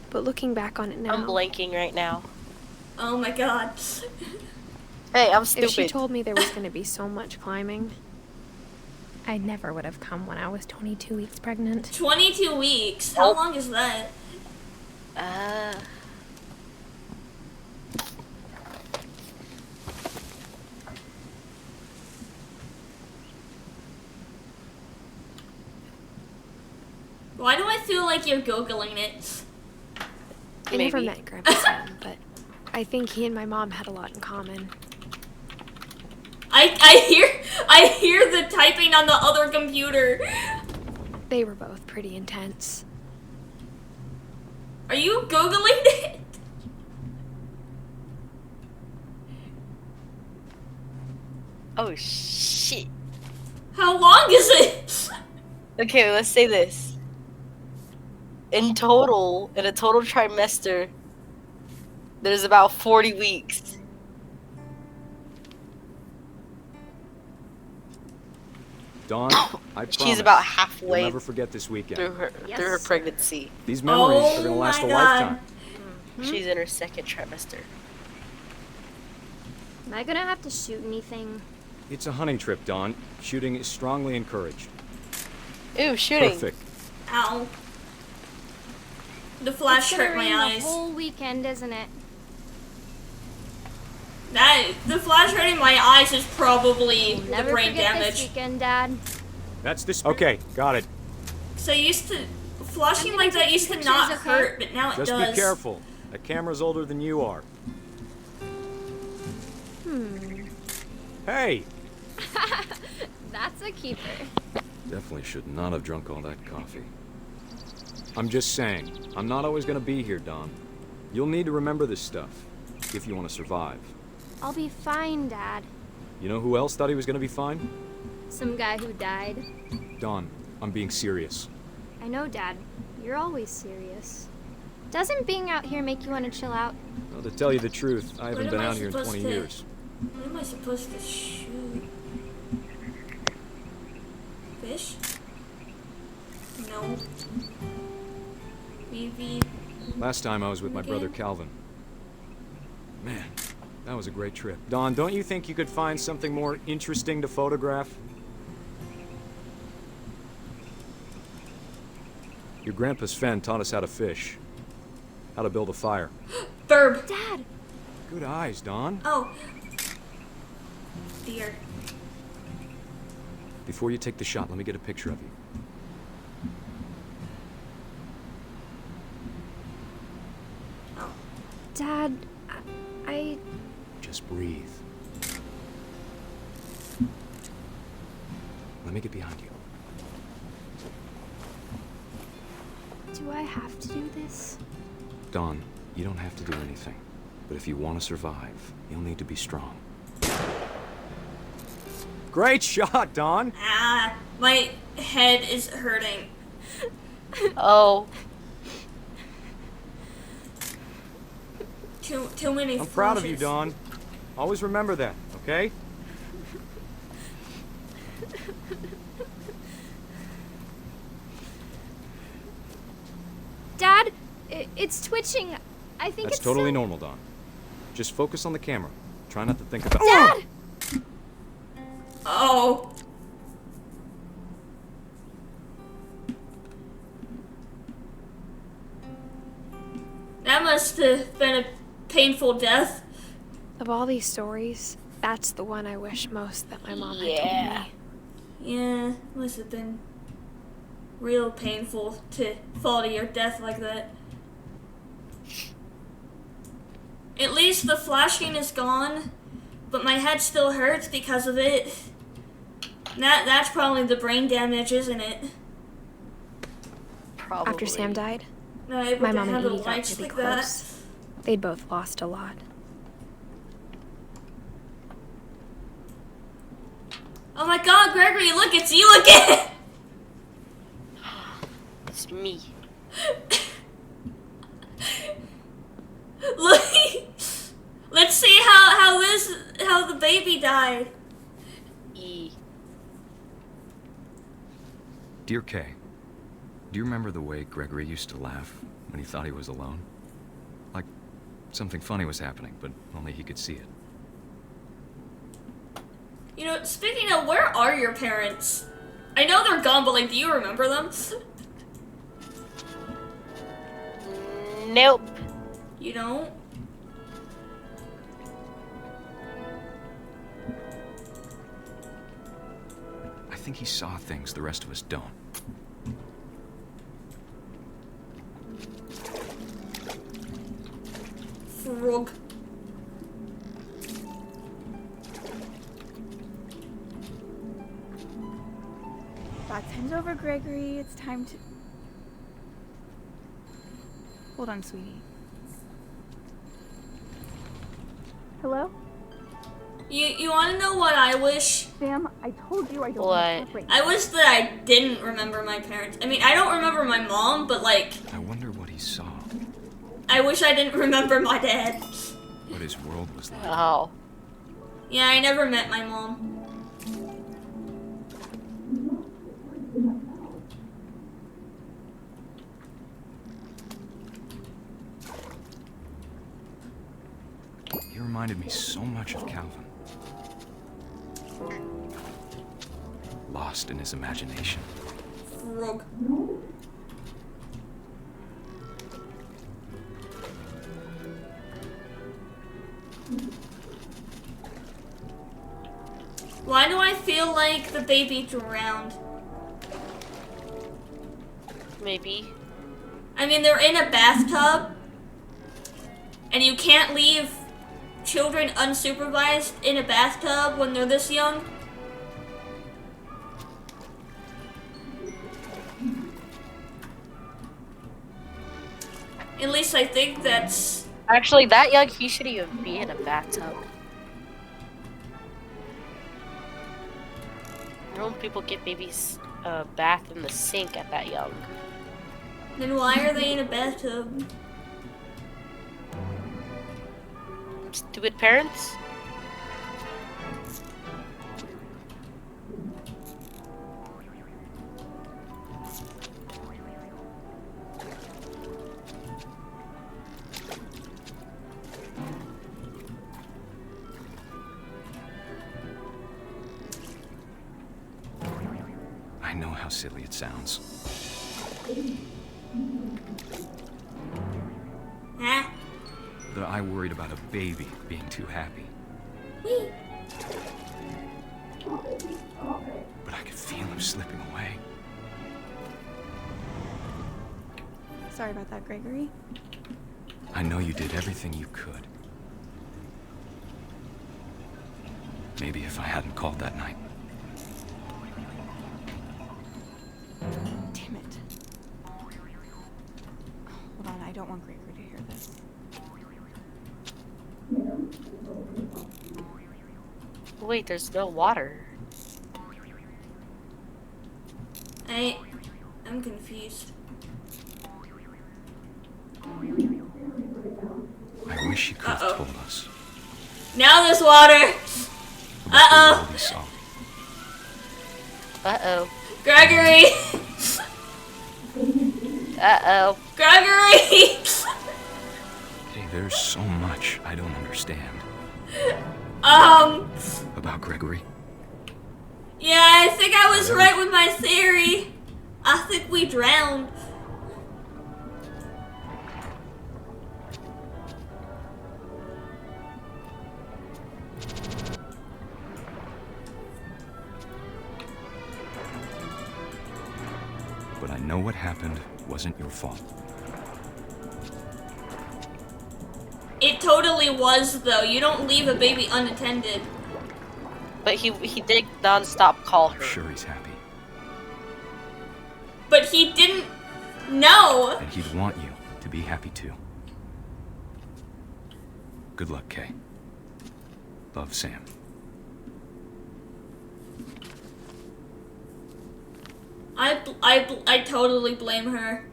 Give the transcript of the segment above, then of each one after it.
But looking back on it now... I'm blanking right now. Oh my god. Hey, I'm stupid. If she told me there was going to be so much climbing, I never would have come when I was 22 weeks pregnant. 22 weeks? How long is that? Why do I feel like you're Googling it? I never met Grandpa Sam, but I think he and my mom had a lot in common. I hear the typing on the other computer. They were both pretty intense. Are you Googling it? Oh shit. How long is it? Okay, let's say this. In a total trimester, there's about 40 weeks. Dawn, I promise. She's about halfway. You'll never forget this weekend. Through her pregnancy. These memories are gonna last a lifetime. She's in her second trimester. Am I gonna have to shoot anything? It's a hunting trip, Dawn. Shooting is strongly encouraged. Ooh, shooting. Perfect. Ow. The flash hurt my eyes. The whole weekend, isn't it? The flash hurting my eyes is probably the Never brain forget damage. this weekend, Dad. That's this. Okay, got it. So flushing like that used to not hurt, but now it does. Just be careful. That camera's older than you are. Hey! That's a keeper. Definitely should not have drunk all that coffee. I'm just saying, I'm not always gonna be here, Dawn. You'll need to remember this stuff, if you want to survive. I'll be fine, Dad. You know who else thought he was gonna be fine? Some guy who died. Dawn, I'm being serious. I know, Dad. You're always serious. Doesn't being out here make you want to chill out? Well, to tell you the truth, I haven't been out here in 20 years. What am I supposed to shoot? Fish? No. Maybe. Last time I was with my brother Calvin. Man, that was a great trip. Dawn, don't you think you could find something more interesting to photograph? Your grandpa Sven taught us how to fish. How to build a fire. Verb. Dad! Good eyes, Dawn. Oh. Dear. Before you take the shot, let me get a picture of you. Oh. Dad, I... Just breathe. Let me get behind you. Do I have to do this? Dawn, you don't have to do anything. But if you want to survive, you'll need to be strong. Great shot, Dawn! Ah, my head is hurting. Oh. Too many I'm proud of you, flushes. Dawn. Always remember that, okay? Dad, it's twitching. I think That's it's totally normal, Dawn. Just focus on the camera. Try not to think about... Dad! Oh. That must have been a painful death. Of all these stories, that's the one I wish most that my mom had told me. Yeah, must have been real painful to fall to your death like that. At least the flashing is gone, but my head still hurts because of it. That's probably the brain damage, isn't it? Probably. After Sam died, Not able my to mom and handle Edie got lights really like close. that. They'd both lost a lot. Oh my god, Gregory, look, it's you again! It's me. Look, let's see how the baby died. Dear Kay, Do you remember the way Gregory used to laugh when he thought he was alone? Like something funny was happening, but only he could see it. You know, speaking of, where are your parents? I know they're gone, but like, do you remember them? Nope. You don't? I think he saw things the rest of us don't. Frog. Bath time's over, Gregory. It's time to... Hold on, sweetie. Hello? You want to know what I wish? Sam, I told you I don't What? want to separate. I wish that I didn't remember my parents. I mean, I don't remember my mom, but like, I wonder what he saw, I wish I didn't remember my dad. what his world was like. Oh. Yeah, I never met my mom. He reminded me so much of Calvin. Lost in his imagination. Frog. Why do I feel like the baby drowned? Maybe. I mean, they're in a bathtub, and you can't leave children unsupervised in a bathtub when they're this young. At least I think that's... Actually, that young, he shouldn't even be in a bathtub. Normal people get babies a bath in the sink at that young. Then why are they in a bathtub? Stupid parents? I know how silly it sounds. Huh? That I worried about a baby being too happy. Whee! But I could feel him slipping away. Sorry about that, Gregory. I know you did everything you could. Maybe if I hadn't called that night. Damn it. Hold on, I don't want Gregory to hear this. Wait, there's no water. I'm confused. I wish you could have Uh-oh. told us. Now there's water! About Uh-oh. the world he saw. Uh-oh. Gregory! Uh-oh. Gregory! Hey, there's so much I don't understand about Gregory. Yeah, I think I was right with my theory. I think we drowned. But I know what happened wasn't your fault. It totally was, though. You don't leave a baby unattended. But he did non-stop call I'm her. sure he's happy. But he didn't know. And he'd want you to be happy too. Good luck, Kay. Love, Sam. I totally blame her.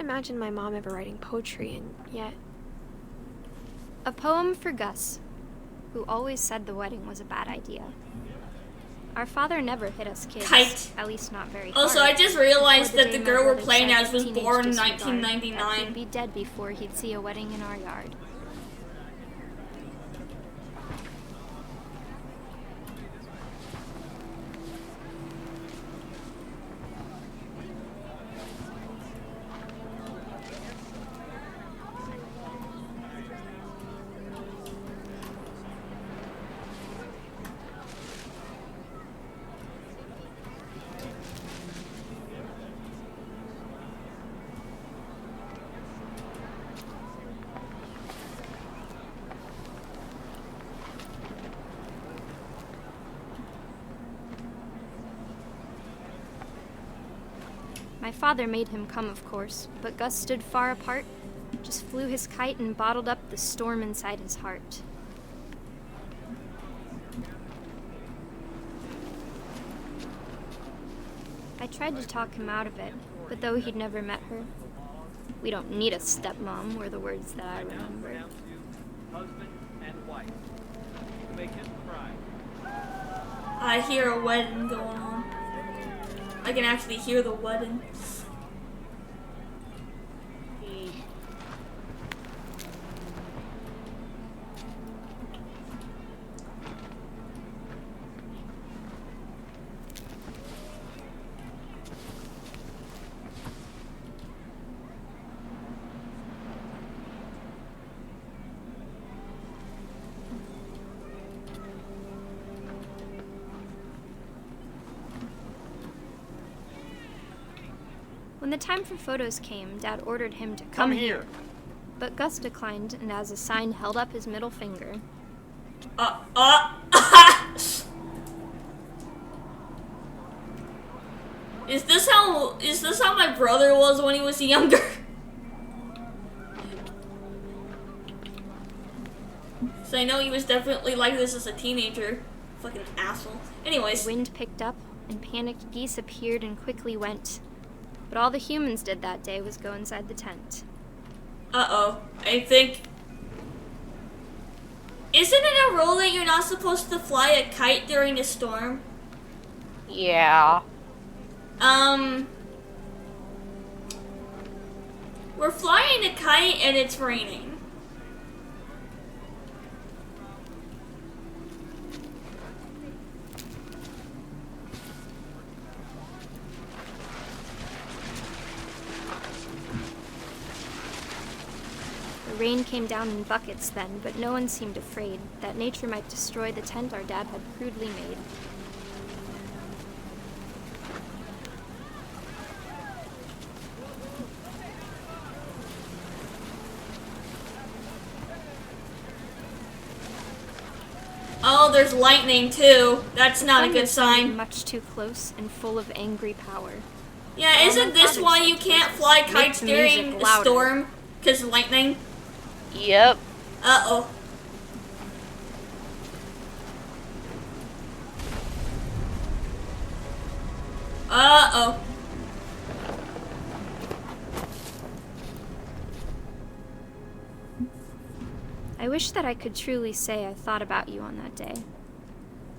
imagine my mom ever writing poetry, and yet... A poem for Gus, who always said the wedding was a bad idea. Our father never hit us kids. Kite. At least not very hard. Also, I just realized Before that the day girl my we're brother playing said as was teenage born in disregard, that 1999. he'd be dead before he'd see a wedding in our yard. My father made him come, of course, but Gus stood far apart, just flew his kite and bottled up the storm inside his heart. I tried to talk him out of it, but though he'd never met her, "We don't need a stepmom," were the words that I remembered. Husband and wife. To make his bride. I hear a wedding going on. I can actually hear the wedding. When the time for photos came, Dad ordered him to come here. But Gus declined, and as a sign held up his middle finger. Is this how my brother was when he was younger? So I know he was definitely like this as a teenager. Fucking asshole. Anyways. The wind picked up, and panicked geese appeared and quickly went. But all the humans did that day was go inside the tent. Uh-oh. I think... Isn't it a rule that you're not supposed to fly a kite during a storm? Yeah. We're flying a kite and it's raining. The rain came down in buckets then, but no one seemed afraid that nature might destroy the tent our dad had crudely made. Oh, there's lightning too. That's not a good Thunder sounded sign. Much too close and full of angry power. Yeah, isn't this why you can't fly kites the during music a louder. storm? Because of lightning? Yep. Uh-oh. Uh-oh. I wish that I could truly say I thought about you on that day.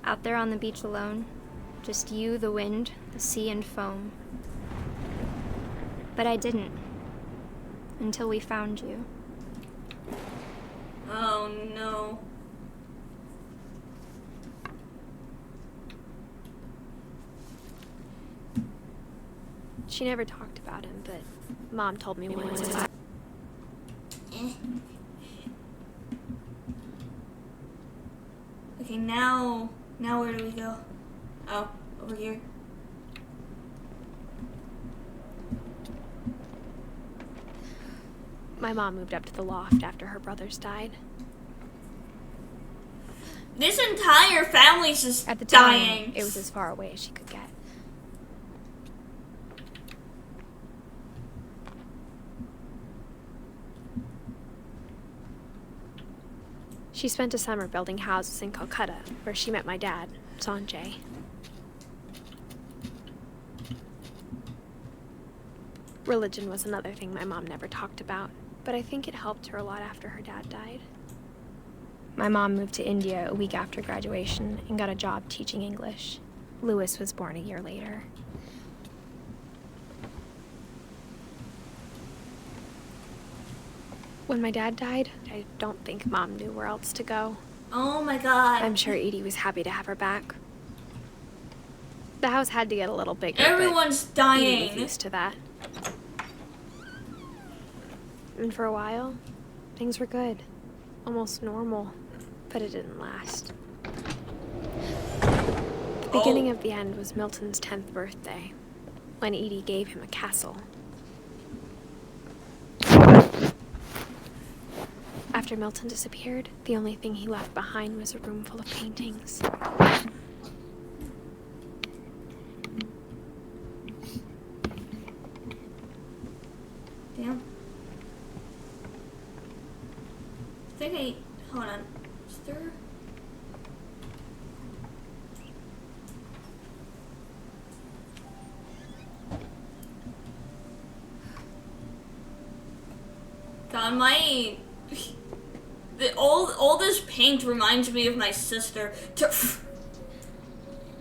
Out there on the beach alone, just you, the wind, the sea, and foam. But I didn't. Until we found you. Oh no. She never talked about him, but Mom told me once. Eh. Okay, now where do we go? Oh, over here. My mom moved up to the loft after her brothers died. This entire family's just At the time, dying. it was as far away as she could get. She spent a summer building houses in Calcutta, where she met my dad, Sanjay. Religion was another thing my mom never talked about, but I think it helped her a lot after her dad died. My mom moved to India a week after graduation and got a job teaching English. Louis was born a year later. When my dad died, I don't think Mom knew where else to go. Oh my god. I'm sure Edie was happy to have her back. The house had to get a little bigger, Everyone's but dying. Edie was used to that. And for a while, things were good. Almost normal, but it didn't last. The beginning of the end was Milton's 10th birthday, when Edie gave him a castle. After Milton disappeared, the only thing he left behind was a room full of paintings. Damn. I think hold on. Is there... God, all this paint reminds me of my sister.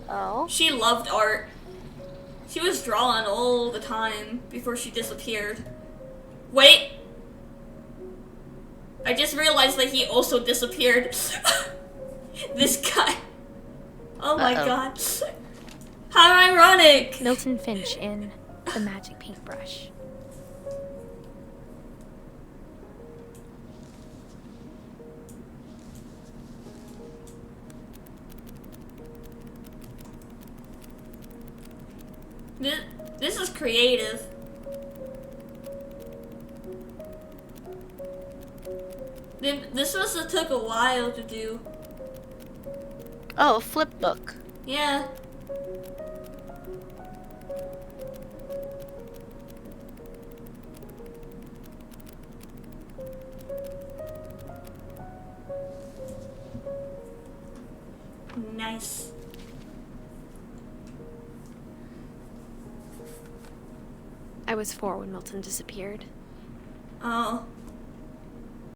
Oh? She loved art. She was drawing all the time before she disappeared. Wait! I just realized that he also disappeared. This guy. Oh my god. How ironic! Milton Finch in The Magic Paintbrush. This is creative. This must have took a while to do. Oh, flip book. Yeah. Nice. I was 4 when Milton disappeared. Oh.